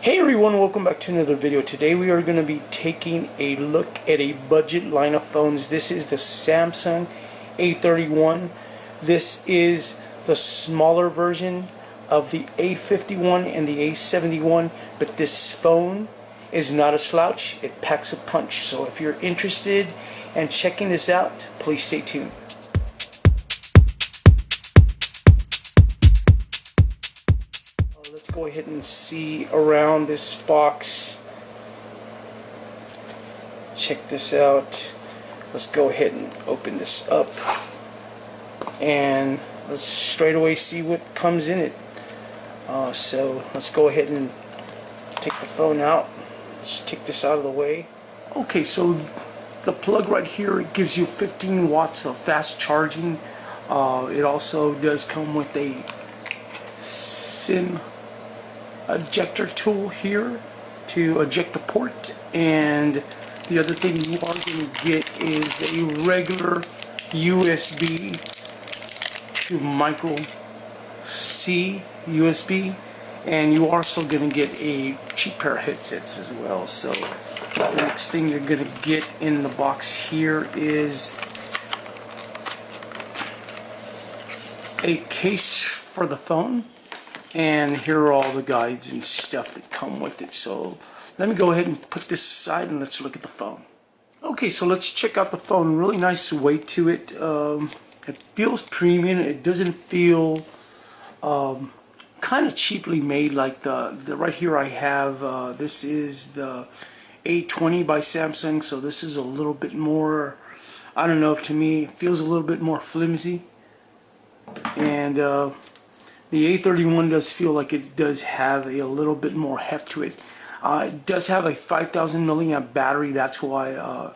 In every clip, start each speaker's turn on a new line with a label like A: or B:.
A: Hey everyone, welcome back to another video. Today we are going to be taking a look at a budget line of phones. This is the Samsung A31. This is the smaller version of the A51 and the A71, but this phone is not a slouch. It packs a punch. So if you're interested in checking this out, please stay tuned. Let's go ahead and see around this box. Check this out. Let's go ahead and open this up and let's straight away see what comes in it. So let's go ahead and take the phone out. Let's take this out of the way. Okay, so the plug right here, it gives you 15 watts of fast charging. It also does come with a SIM ejector tool here to eject the port, and the other thing you are going to get is a regular USB to MicroSD USB, and you are also going to get a cheap pair of headsets as well. So the next thing you're going to get in the box here is a case for the phone. And here are all the guides and stuff that come with it. So let me go ahead and put this aside and let's look at the phone. Okay, so let's check out the phone. Really nice weight to it. It feels premium. It doesn't feel kind of cheaply made like the right here I have. This is the A20 by Samsung. So this is a little bit more, I don't know, to me it feels a little bit more flimsy. And the A31 does feel like it does have a little bit more heft to it. It does have a 5,000 milliamp battery. That's why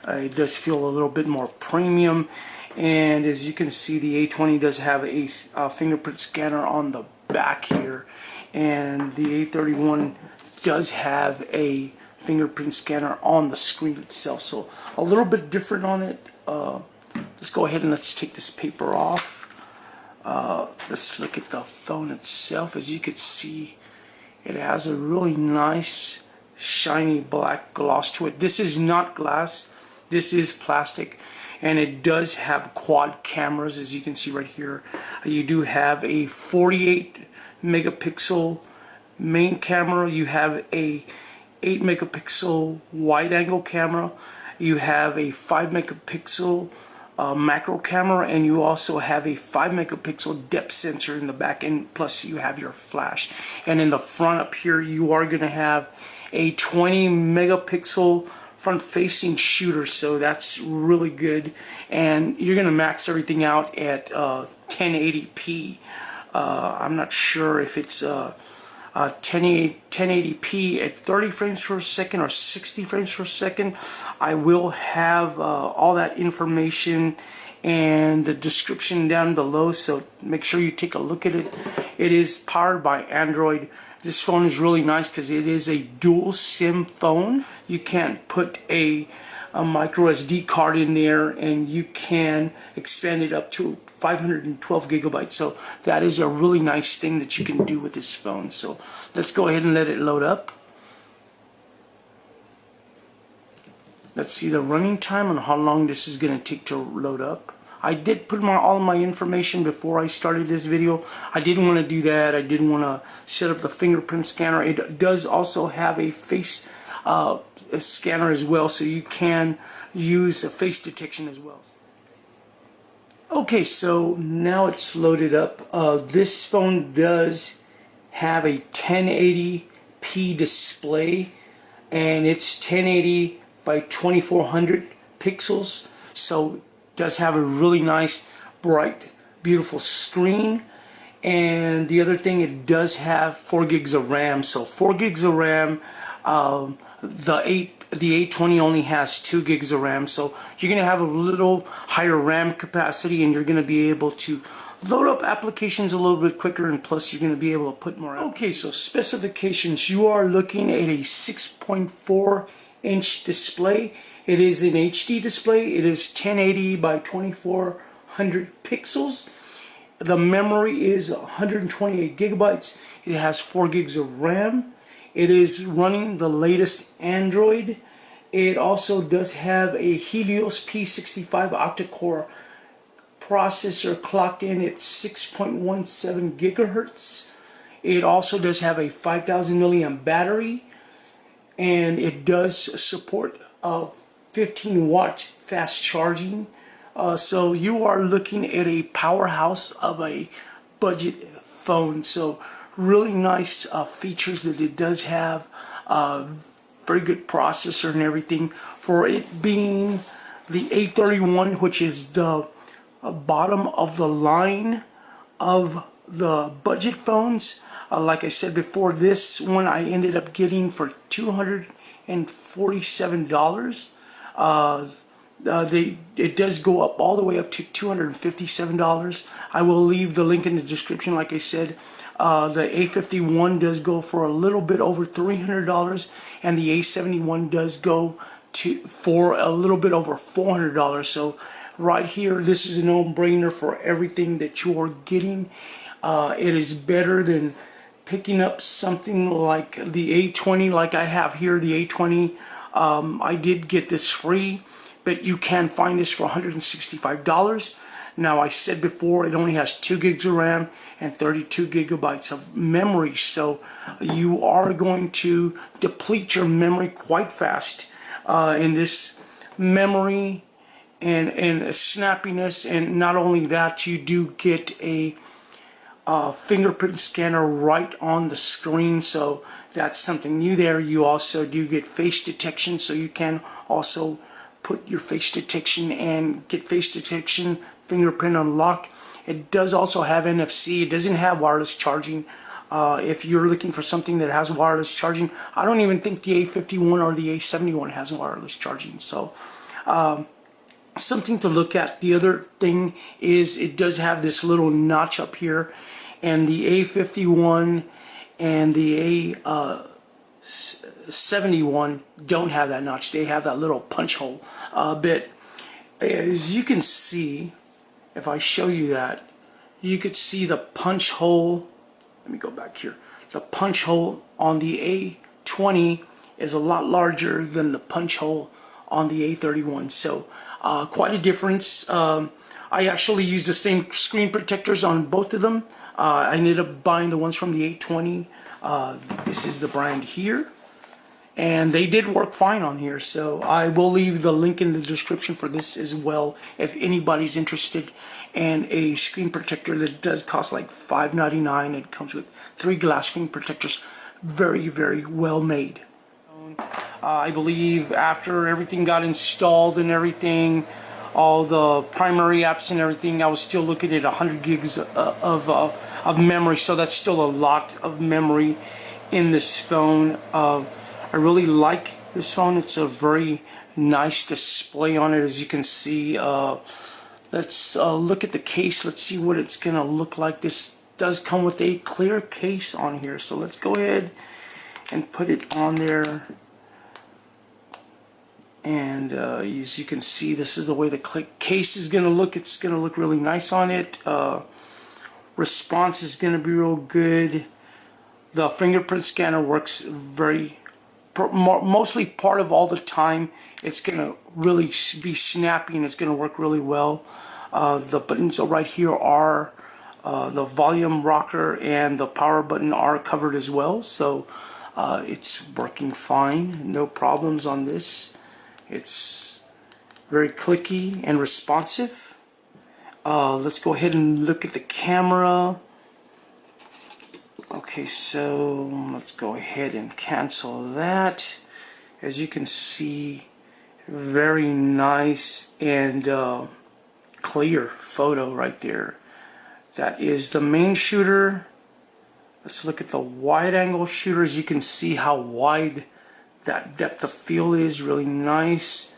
A: it does feel a little bit more premium. And as you can see, the A20 does have a fingerprint scanner on the back here, and the A31 does have a fingerprint scanner on the screen itself. So a little bit different on it. Let's go ahead and let's take this paper off. Let's look at the phone itself. As you can see, it has a really nice shiny black gloss to it. This is not glass, this is plastic, and it does have quad cameras. As you can see right here, you do have a 48 megapixel main camera, you have a 8 megapixel wide angle camera, you have a 5 megapixel macro camera, and you also have a 5 megapixel depth sensor in the back end, plus you have your flash. And in the front up here, you are going to have a 20 megapixel front facing shooter, so that's really good. And you're going to max everything out at 1080p. I'm not sure if it's 1080p at 30 frames per second or 60 frames per second. I will have all that information and the description down below, so make sure you take a look at it. It is powered by Android. This phone is really nice because it is a dual SIM phone. You can put a MicroSD card in there, and you can expand it up to 512 gigabytes. So that is a really nice thing that you can do with this phone. So let's go ahead and let it load up. Let's see the running time and how long this is going to take to load up. I did put all my information before I started this video. I didn't want to do that. I didn't want to set up the fingerprint scanner. It does also have a face a scanner as well, so you can use a face detection as well. Okay, so now it's loaded up. This phone does have a 1080p display, and it's 1080 by 2400 pixels, so it does have a really nice, bright, beautiful screen. And the other thing, it does have 4 gigs of RAM. So 4 gigs of RAM. The A20 only has 2 gigs of RAM, so you're going to have a little higher RAM capacity, and you're going to be able to load up applications a little bit quicker, and plus you're going to be able to put more. Okay, so specifications, you are looking at a 6.4 inch display. It is an HD display. It is 1080 by 2400 pixels. The memory is 128 gigabytes. It has 4 gigs of RAM. It is running the latest Android. It also does have a Helios P65 octa-core processor clocked in at 6.17 gigahertz. It also does have a 5,000 milliamp battery, and it does support 15 watt fast charging. So you are looking at a powerhouse of a budget phone. So really nice features that it does have. Very good processor and everything. For it being the A31, which is the bottom of the line of the budget phones. Like I said before, this one I ended up getting for $247. It does go up all the way up to $257. I will leave the link in the description. Like I said, the A51 does go for a little bit over $300, and the A71 does go for a little bit over $400. So right here, this is a no-brainer for everything that you are getting. It is better than picking up something like the A20, like I have here, the A20. I did get this free, but you can find this for $165. Now, I said before, it only has 2 gigs of RAM and 32 gigabytes of memory, so you are going to deplete your memory quite fast in this memory and snappiness. And not only that, you do get a fingerprint scanner right on the screen, so that's something new there. You also do get face detection, so you can also put your face detection and get face detection, fingerprint unlock. It does also have NFC. It doesn't have wireless charging. If you're looking for something that has wireless charging, I don't even think the A51 or the A71 has wireless charging. So something to look at. The other thing is it does have this little notch up here, and the A51 and the A71 don't have that notch. They have that little punch hole. But as you can see, if I show you that, you could see the punch hole. Let me go back here. The punch hole on the A20 is a lot larger than the punch hole on the A31. So quite a difference. I actually use the same screen protectors on both of them. I ended up buying the ones from the A20. This is the brand here, and they did work fine on here. So I will leave the link in the description for this as well if anybody's interested in a screen protector that does cost like $5.99. It comes with 3 glass screen protectors. Very, very well made. I believe after everything got installed and everything, all the primary apps and everything, I was still looking at 100 gigs of memory. So that's still a lot of memory in this phone. I really like this phone. It's a very nice display on it, as you can see. Let's look at the case. Let's see what it's gonna look like. This does come with a clear case on here, so let's go ahead and put it on there. And as you can see, this is the way the case is gonna look. It's gonna look really nice on it. Response is gonna be real good. The fingerprint scanner works mostly part of all the time. It's gonna really be snappy, and it's gonna work really well. The buttons right here are the volume rocker and the power button are covered as well, so it's working fine. No problems on this. It's very clicky and responsive. Let's go ahead and look at the camera. Okay, so let's go ahead and cancel that. As you can see, very nice and clear photo right there. That is the main shooter. Let's look at the wide angle shooters. You can see how wide that depth of field is. Really nice.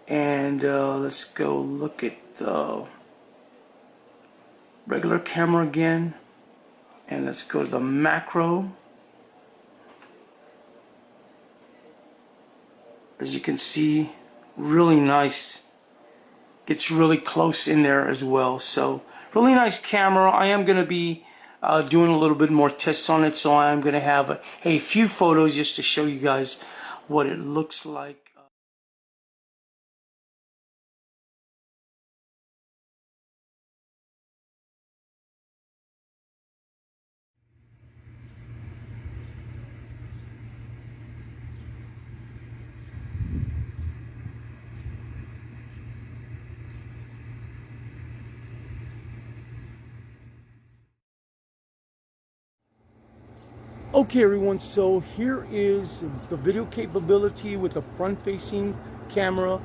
A: And let's go look at the regular camera again. And let's go to the macro. As you can see, really nice. Gets really close in there as well. So really nice camera. I am going to be doing a little bit more tests on it, so I'm going to have a few photos just to show you guys what it looks like. Okay everyone, so here is the video capability with the front-facing camera.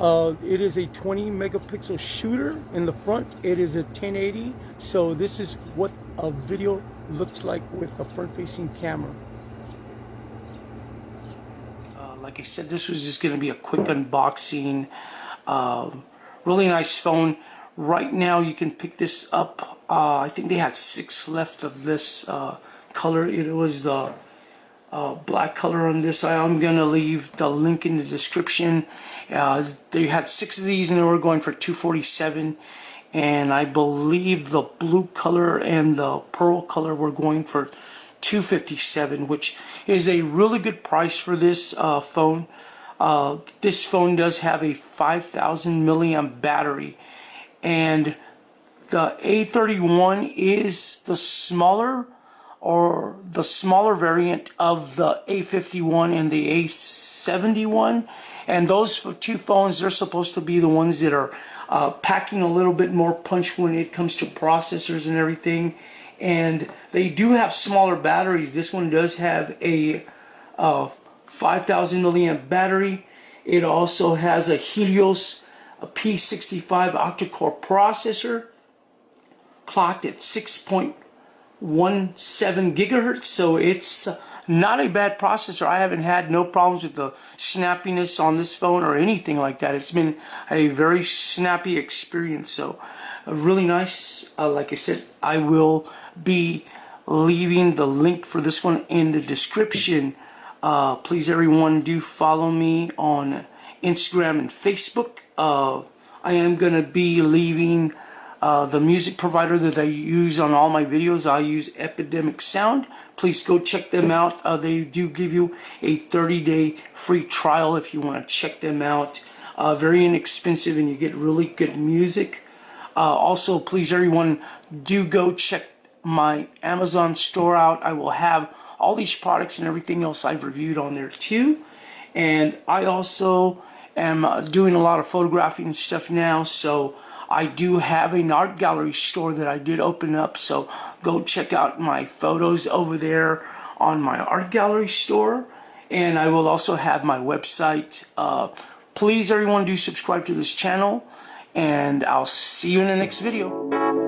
A: It is a 20 megapixel shooter in the front. It is a 1080, so this is what a video looks like with the front-facing camera. Like I said, this was just going to be a quick unboxing. Really nice phone. Right now you can pick this up. I think they had 6 left of this color. It was the black color on this. I'm gonna leave the link in the description. They had 6 of these and they were going for $247, and I believe the blue color and the pearl color were going for $257, which is a really good price for this phone. This phone does have a 5,000 milliamp battery, and the A31 is the smaller variant of the A51 and the A71, and those 2 phones, they're supposed to be the ones that are packing a little bit more punch when it comes to processors and everything, and they do have smaller batteries. This one does have a 5,000 milliamp battery. It also has a Helio P65 octa-core processor clocked at 6.17 gigahertz, so it's not a bad processor. I haven't had no problems with the snappiness on this phone or anything like that. It's been a very snappy experience, so really nice. Like I said, I will be leaving the link for this one in the description. Please everyone, do follow me on Instagram and Facebook. I am going to be leaving the music provider that I use on all my videos. I use Epidemic Sound. Please go check them out. They do give you a 30-day free trial if you want to check them out. Very inexpensive, and you get really good music. Also, please everyone, do go check my Amazon store out. I will have all these products and everything else I've reviewed on there too. And I also am doing a lot of photographing and stuff now, so I do have an art gallery store that I did open up, so go check out my photos over there on my art gallery store. And I will also have my website. Please everyone, do subscribe to this channel, and I'll see you in the next video.